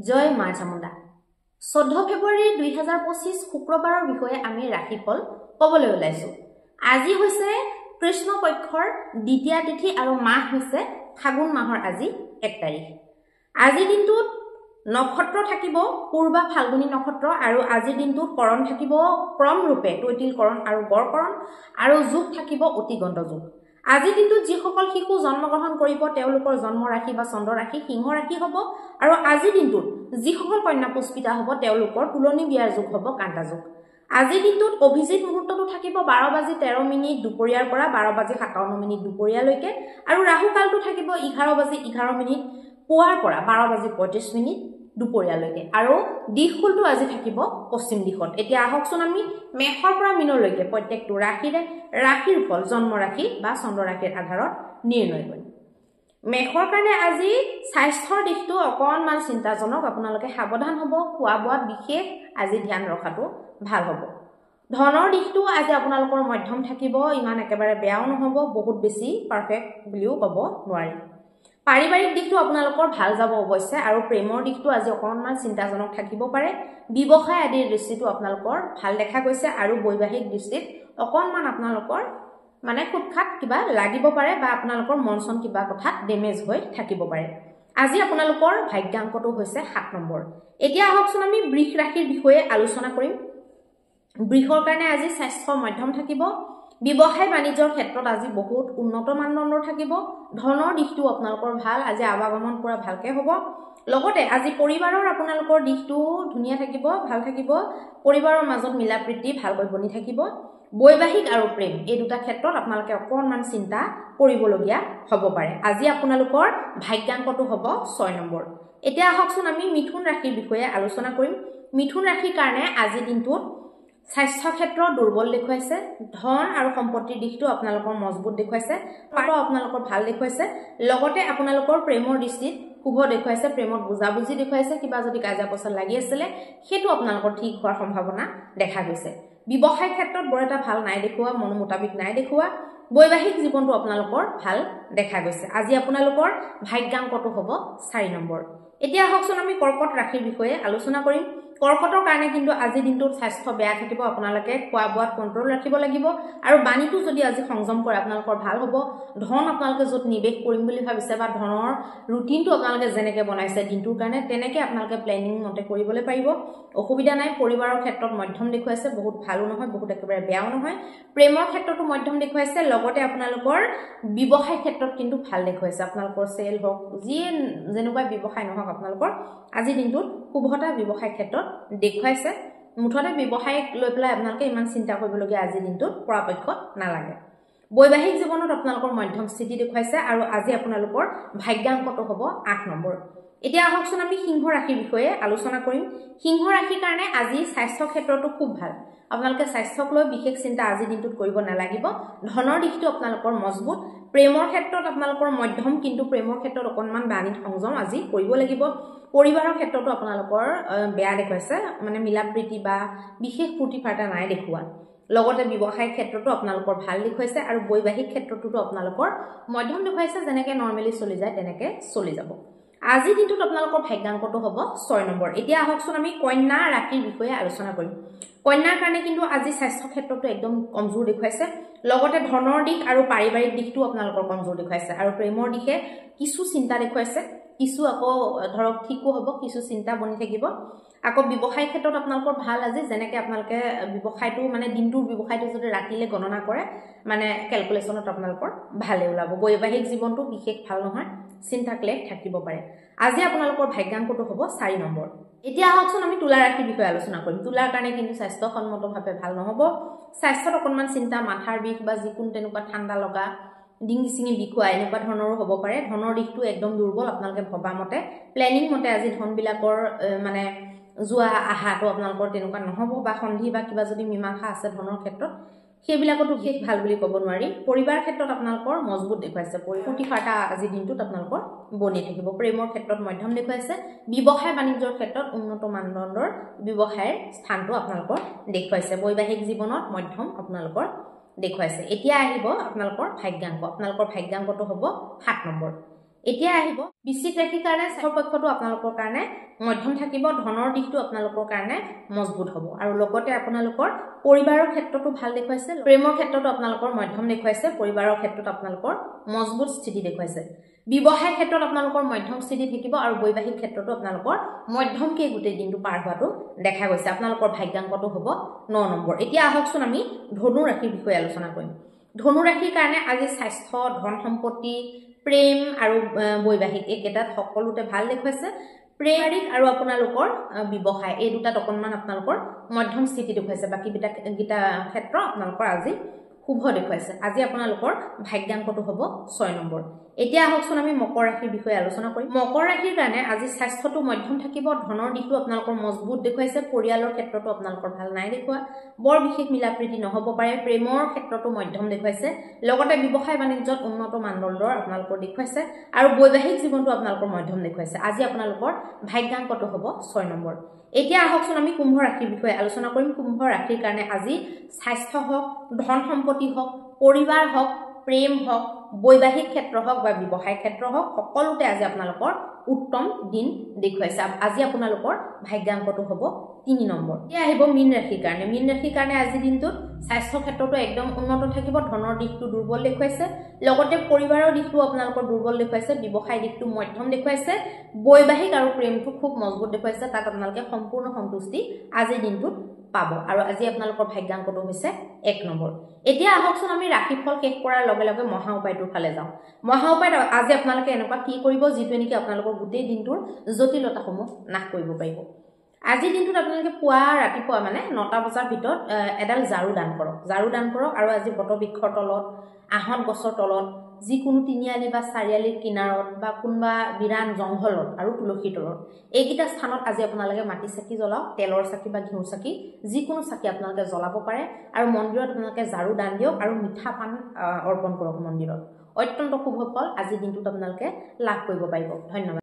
জয় মা চামুণ্ডা 14 ফেব্ৰুৱাৰী 2025 শুক্ৰবাৰৰ বিষয়ে আমি ৰাশিফল ক'বলৈ ওলাইছো। আজি হৈছে কৃষ্ণ পক্ষৰ দ্বিতীয়া তিথি আৰু মাহ হৈছে ফাগুন মাহৰ আজি 1 তাৰিখ। আজি দিনটোত নক্ষত্ৰ থাকিব পূৰ্বা ফাল্গুনী নক্ষত্ৰ আৰু আজি দিনটোত কৰণ থাকিব ক্ৰম ৰূপে তৈতিল কৰণ আৰু গড়কৰণ আৰু যোগ থাকিব অতিগন্ত যোগ। আজি দিনটোত যিসকল শিশু জন্মগ্ৰহণ কৰিব তেওঁলোকৰ জন্ম ৰাশি বা চন্দ্ৰ ৰাশি সিংহ ৰাশি হ'ব আৰু আজি দিনটোত যিসকল কন্যা পুষ্পিতা হ'ব তেওঁলোকৰ তুলনী বিয়াৰ যোগ হ'ব কান্তা যোগ। আজি দিনটোত অভিজিত মুহূৰ্তটো থাকিব 12:13 দুপৰীয়াৰ পৰা 12:57 দুপৰীয়ালৈকে আৰু ৰাহু কালটো থাকিব 11:11 পুৱাৰ পৰা 12:35 দুপৰীয়ালৈকে আৰু দিশফুলটো আজি থাকিব পশ্চিম দিশত। এতিয়া আহকচোন আমি মেষৰ পৰা মীনলৈকে প্ৰত্যেকটো ৰাশিৰ ফল জন্ম ৰাশি বা চন্দ্ৰ ৰাশিৰ আধাৰত নিৰ্ণয় কৰিম। মেষৰ কাৰণে আজি স্বাস্থ্যৰ দিশটো অকণমান চিন্তাজনক, আপোনালোকে সাৱধান হ'ব, খোৱা বোৱাত বিশেষ আজি ধ্যান ৰখাটো ভাল হ'ব। ধনৰ দিশটো আজি আপোনালোকৰ মধ্যম থাকিব, ইমান একেবাৰে বেয়াও নহ'ব, বহুত বেছি পাৰফেক্ট বুলিও ক'ব নোৱাৰি। পাৰিবাৰিক দিশটো আপোনালোকৰ ভাল যাব অৱশ্যে আৰু প্ৰেমৰ দিশটো আজি অকণমান চিন্তাজনক থাকিব পাৰে। ব্যৱসায় আদিৰ দৃষ্টিটো আপোনালোকৰ ভাল দেখা গৈছে আৰু বৈবাহিক দৃষ্টিত অকণমান আপোনালোকৰ খুটখাট কিবা লাগিব পাৰে বা আপোনালোকৰ মন চন কিবা কথাত ডেমেজ হৈ থাকিব পাৰে। আজি আপোনালোকৰ ভাগ্যাংকটো হৈছে 7 নম্বৰ। এতিয়া আহকচোন আমি বৃষ ৰাশিৰ বিষয়ে আলোচনা কৰিম। বৃষৰ কাৰণে আজি স্বাস্থ্য মধ্যম থাকিব। ব্যৱসায় বাণিজ্যৰ ক্ষেত্ৰত আজি বহুত উন্নত মানদণ্ডৰ থাকিব। ধনৰ দিশটো আপোনালোকৰ ভাল, আজি আৱাগমন পুৰা ভালকে হ'ব। লগতে আজি পৰিবাৰৰ আপোনালোকৰ দিশটো ধুনীয়া থাকিব, ভাল থাকিব। পৰিবাৰৰ মাজত মিলা প্ৰীতি ভালকৈ বনি থাকিব। বৈবাহিক আৰু প্ৰেম এই দুটা ক্ষেত্ৰত আপোনালোকে অকণমান চিন্তা কৰিবলগীয়া হ'ব পাৰে। আজি আপোনালোকৰ ভাগ্যাংকটো হ'ব 6 নম্বৰ। এতিয়া আহকচোন আমি মিথুন ৰাশিৰ বিষয়ে আলোচনা কৰিম। মিথুন ৰাশিৰ কাৰণে আজি দিনটোত স্বাস্থ্য ক্ষেত্ৰ দুৰ্বল দেখুৱাইছে। ধন আৰু সম্পত্তিৰ দিশটো আপোনালোকৰ মজবুত দেখুৱাইছে, আপোনালোকৰ ভাল দেখুৱাইছে। লগতে আপোনালোকৰ প্ৰেমৰ দৃষ্টিত শুভ দেখুৱাইছে, প্ৰেমত বুজাবুজি দেখুৱাইছে। কিবা যদি কাজিয়া পচাল লাগি আছিলে সেইটো আপোনালোকৰ ঠিক হোৱাৰ সম্ভাৱনা দেখা গৈছে। ব্যৱসায় ক্ষেত্ৰত বৰ এটা ভাল নাই দেখুওৱা, মন মোতাবিক নাই দেখুওৱা। বৈবাহিক জীৱনটো আপোনালোকৰ ভাল দেখা গৈছে। আজি আপোনালোকৰ ভাগ্যাংকটো হ'ব 4 নম্বৰ। এতিয়া আহকচোন আমি কৰ্কট ৰাশিৰ বিষয়ে আলোচনা কৰিম। কৰ্কটৰ কাৰণে কিন্তু আজি দিনটোত স্বাস্থ্য বেয়া থাকিব, আপোনালোকে খোৱা বোৱাত কণ্ট্ৰল ৰাখিব লাগিব আৰু বাণীটো যদি আজি সংযম কৰে আপোনালোকৰ ভাল হ'ব। ধন আপোনালোকে য'ত নিৱেশ কৰিম বুলি ভাবিছে বা ধনৰ ৰুটিনটো আপোনালোকে যেনেকৈ বনাইছে দিনটোৰ কাৰণে তেনেকৈ আপোনালোকে প্লেনিং মতে কৰিবলৈ পাৰিব, অসুবিধা নাই। পৰিবাৰৰ ক্ষেত্ৰত মধ্যম দেখুৱাইছে, বহুত ভালো নহয়, বহুত একেবাৰে বেয়াও নহয়। প্ৰেমৰ ক্ষেত্ৰতো মধ্যম দেখুৱাইছে, লগতে আপোনালোকৰ ব্যৱসায় ক্ষেত্ৰত কিন্তু ভাল দেখুৱাইছে। আপোনালোকৰ চেল হওক, যিয়ে যেনেকুৱা ব্যৱসায় নহওক আপোনালোকৰ আজি দিনটোত শুভতা ব্যৱসায় ক্ষেত্ৰত দেখুৱাইছে। মুঠতে ব্যৱসায়ক লৈ পেলাই আপোনালোকে ইমান চিন্তা কৰিবলগীয়া আজি দিনটোত পৰাপক্ষত নালাগে। বৈবাহিক জীৱনত আপোনালোকৰ মধ্যম স্থিতি দেখুৱাইছে আৰু আজি আপোনালোকৰ ভাগ্যাংকটো হ'ব 8 নম্বৰ। এতিয়া আহকচোন আমি সিংহ ৰাশিৰ বিষয়ে আলোচনা কৰিম। সিংহ ৰাশিৰ কাৰণে আজি স্বাস্থ্য ক্ষেত্ৰটো খুব ভাল। আপোনালোকে স্বাস্থ্যক লৈ বিশেষ চিন্তা আজি দিনটোত কৰিব নালাগিব। ধনৰ দিশটো আপোনালোকৰ মজবুত। প্ৰেমৰ ক্ষেত্ৰত আপোনালোকৰ মধ্যম, কিন্তু প্ৰেমৰ ক্ষেত্ৰত অকণমান বাণীত সংযম আজি কৰিব লাগিব। পৰিবাৰৰ ক্ষেত্ৰতো আপোনালোকৰ বেয়া দেখুৱাইছে, মিলা প্ৰীতি বা বিশেষ ফূৰ্তি ফাৰ্তা নাই দেখুওৱা। লগতে ব্যৱসায়িক ক্ষেত্ৰতো আপোনালোকৰ ভাল দেখুৱাইছে আৰু বৈবাহিক ক্ষেত্ৰতো আপোনালোকৰ মধ্যম দেখুৱাইছে, যেনেকৈ নৰ্মেলি চলি যায় তেনেকৈ চলি যাব। আজি দিনটোত আপোনালোকৰ ভাগ্যাংকটো হ'ব 6 নম্বৰ। এতিয়া আহকচোন আমি কন্যা ৰাশিৰ বিষয়ে আলোচনা কৰিম। কন্যাৰ কাৰণে কিন্তু আজি স্বাস্থ্য ক্ষেত্ৰতো একদম কমজোৰ দেখুৱাইছে। লগতে ধনৰ দিশ আৰু পাৰিবাৰিক দিশটো আপোনালোকৰ কমজোৰ দেখুৱাইছে আৰু প্ৰেমৰ দিশে কিছু চিন্তা দেখুৱাইছে, কিছু আকৌ ধৰক ঠিকো হ'ব, কিছু চিন্তা বনি থাকিব। আকৌ ব্যৱসায়িক ক্ষেত্ৰত আপোনালোকৰ ভাল আজি, যেনেকৈ আপোনালোকে ব্যৱসায়টো দিনটোৰ ব্যৱসায়টো যদি ৰাতিলৈ গণনা কৰে কেলকুলেশ্যনত আপোনালোকৰ ভালে ওলাব। বৈবাহিক জীৱনটো বিশেষ ভাল নহয়, চিন্তা ক্লেশ থাকিব পাৰে। আজি আপোনালোকৰ ভাগ্যাংকটো হ'ব 4 নম্বৰ। এতিয়া আহকচোন আমি তুলা ৰাশিৰ বিষয়ে আলোচনা কৰিম। তুলাৰ কাৰণে কিন্তু স্বাস্থ্যসন্মতভাৱে ভাল নহ'ব। স্বাস্থ্যত অকণমান চিন্তা, মাথাৰ বিষ বা যিকোনো তেনেকুৱা ঠাণ্ডা লগা, ডিঙি চিঙি বিষোৱা এনেকুৱা ধৰণৰো হ'ব পাৰে। ধনৰ দিশটো একদম দুৰ্বল, আপোনালোকে ভবা মতে প্লেনিং মতে আজি ধনবিলাকৰ যোৱা আহাটো আপোনালোকৰ তেনেকুৱা নহ'ব বা সন্ধি বা কিবা যদি মীমাংসা আছে ধনৰ ক্ষেত্ৰত সেইবিলাকতো বিশেষ ভাল বুলি ক'ব নোৱাৰি। পৰিবাৰ ক্ষেত্ৰত আপোনালোকৰ মজবুত দেখুৱাইছে, ফূৰ্তি ফাৰ্তা আজিৰ দিনটোত আপোনালোকৰ বনি থাকিব। প্ৰেমৰ ক্ষেত্ৰত মধ্যম দেখুৱাইছে। ব্যৱসায় বাণিজ্যৰ ক্ষেত্ৰত উন্নত মানদণ্ডৰ ব্যৱসায়ৰ স্থানটো আপোনালোকৰ দেখুৱাইছে। বৈবাহিক জীৱনত মধ্যম আপোনালোকৰ দেখুৱাইছে। এতিয়া আহিব আপোনালোকৰ ভাগ্যাংক। আপোনালোকৰ ভাগ্যাংকটো হ'ব 7 নম্বৰ। এতিয়া আহিব বৃশ্চিক ৰাশিৰ কাৰণে স্বাস্থ্যৰ পক্ষটো আপোনালোকৰ কাৰণে মধ্যম থাকিব, ধনৰ দিশটো আপোনালোকৰ কাৰণে মজবুত হ'ব আৰু লগতে আপোনালোকৰ পৰিবাৰৰ ক্ষেত্ৰতো ভাল দেখুৱাইছে, প্ৰেমৰ ক্ষেত্ৰতো আপোনালোকৰ মধ্যম দেখুৱাইছে, পৰিবাৰৰ ক্ষেত্ৰত আপোনালোকৰ মজবুত স্থিতি দেখুৱাইছে, ব্যৱসায় ক্ষেত্ৰত আপোনালোকৰ মধ্যম স্থিতি থাকিব আৰু বৈবাহিক ক্ষেত্ৰতো আপোনালোকৰ মধ্যমকে গোটেই দিনটো পাৰ হোৱাটো দেখা গৈছে। আপোনালোকৰ ভাগ্যাংকটো হ'ব 9 নম্বৰ। এতিয়া আহকচোন আমি ধনু ৰাশিৰ বিষয়ে আলোচনা কৰিম। ধনু ৰাশিৰ কাৰণে আজি স্বাস্থ্য, ধন সম্পত্তি, প্ৰেম আৰু বৈবাহিক এইকেইটাত সকলোতে ভাল দেখুৱাইছে। প্ৰেয়াৰিক আৰু আপোনালোকৰ ব্যৱসায় এই দুটাত অকণমান আপোনালোকৰ মধ্যম স্থিতি দেখুৱাইছে, বাকী গীতা ক্ষেত্ৰ আপোনালোকৰ আজি শুভ দেখুৱাইছে। আজি আপোনালোকৰ ভাগ্যাংকটো হ'ব 6 নম্বৰ। এতিয়া আহকচোন আমি মকৰ ৰাশিৰ বিষয়ে আলোচনা কৰিম। মকৰ ৰাশিৰ কাৰণে আজি স্বাস্থ্যটো মধ্যম থাকিব, ধনৰ দিশটো আপোনালোকৰ মজবুত দেখুৱাইছে, পৰিয়ালৰ ক্ষেত্ৰতো আপোনালোকৰ ভাল নাই দেখুওৱা, বৰ বিশেষ মিলাপ্ৰীতি নহ'ব পাৰে, প্ৰেমৰ ক্ষেত্ৰতো মধ্যম দেখুৱাইছে, লগতে ব্যৱসায় বাণিজ্যত উন্নত মানদণ্ডৰ আপোনালোকৰ দেখুৱাইছে আৰু বৈবাহিক জীৱনটো আপোনালোকৰ মধ্যম দেখুৱাইছে। আজি আপোনালোকৰ ভাগ্যাংকটো হ'ব 6 নম্বৰ। এতিয়া আহকচোন আমি কুম্ভ ৰাশিৰ বিষয়ে আলোচনা কৰিম। কুম্ভ ৰাশিৰ কাৰণে আজি স্বাস্থ্য হওক, ধন সম্পত্তি হওক, পৰিবাৰ হওক, প্ৰেম হওক, বৈবাহিক ক্ষেত্ৰ হওক বা ব্যৱসায় ক্ষেত্ৰ হওক, সকলোতে আজি আপোনালোকৰ উত্তম দিন দেখুৱাইছে। আজি আপোনালোকৰ ভাগ্যাংকটো হ'ব 3 নম্বৰ। এতিয়া আহিব মীন ৰাশিৰ কাৰণে। মীন ৰাশিৰ কাৰণে আজি দিনটোত স্বাস্থ্য ক্ষেত্ৰটো একদম উন্নত থাকিব, ধনৰ দিশটো দুৰ্বল দেখুৱাইছে, লগতে পৰিবাৰৰ দিশটো আপোনালোকৰ দুৰ্বল দেখুৱাইছে, ব্যৱসায় দিশটো মধ্যম দেখুৱাইছে, বৈবাহিক আৰু প্ৰেমটো খুব মজবুত দেখুৱাইছে, তাত আপোনালোকে সম্পূৰ্ণ সন্তুষ্টি আজিৰ দিনটোত পাব আৰু আজি আপোনালোকৰ ভাগ্যাংকটো হৈছে 1 নম্বৰ। এতিয়া আহকচোন আমি ৰাশিফল শেষ কৰাৰ লগে লগে মহা উপায়টোৰ ফালে যাওঁ। মহা উপায়ত আজি আপোনালোকে এনেকুৱা কি কৰিব যিটোৱে নেকি আপোনালোকৰ গোটেই দিনটোৰ জটিলতাসমূহ নাশ কৰিব পাৰিব। আজিৰ দিনটোত আপোনালোকে ৰাতিপুৱা মানে 9টা বজাৰ ভিতৰত এডাল ঝাৰু দান কৰক আৰু আজি বটবৃক্ষৰ তলত, আহঁত গছৰ তলত, যিকোনো তিনিআলি বা চাৰিআলিৰ কিনাৰত বা কোনোবা বিৰান জংঘলত আৰু তুলসীৰ তলত এইকেইটা স্থানত আজি আপোনালোকে মাটি চাকি জ্বলাওক, তেলৰ চাকি বা ঘিউৰ চাকি যিকোনো চাকি আপোনালোকে জ্বলাব পাৰে আৰু মন্দিৰত আপোনালোকে ঝাৰু দান দিয়ক আৰু মিঠা পান অৰ্পণ কৰক মন্দিৰত। অত্যন্ত শুভ ফল আজিৰ দিনটোত আপোনালোকে লাভ কৰিব পাৰিব। ধন্যবাদ।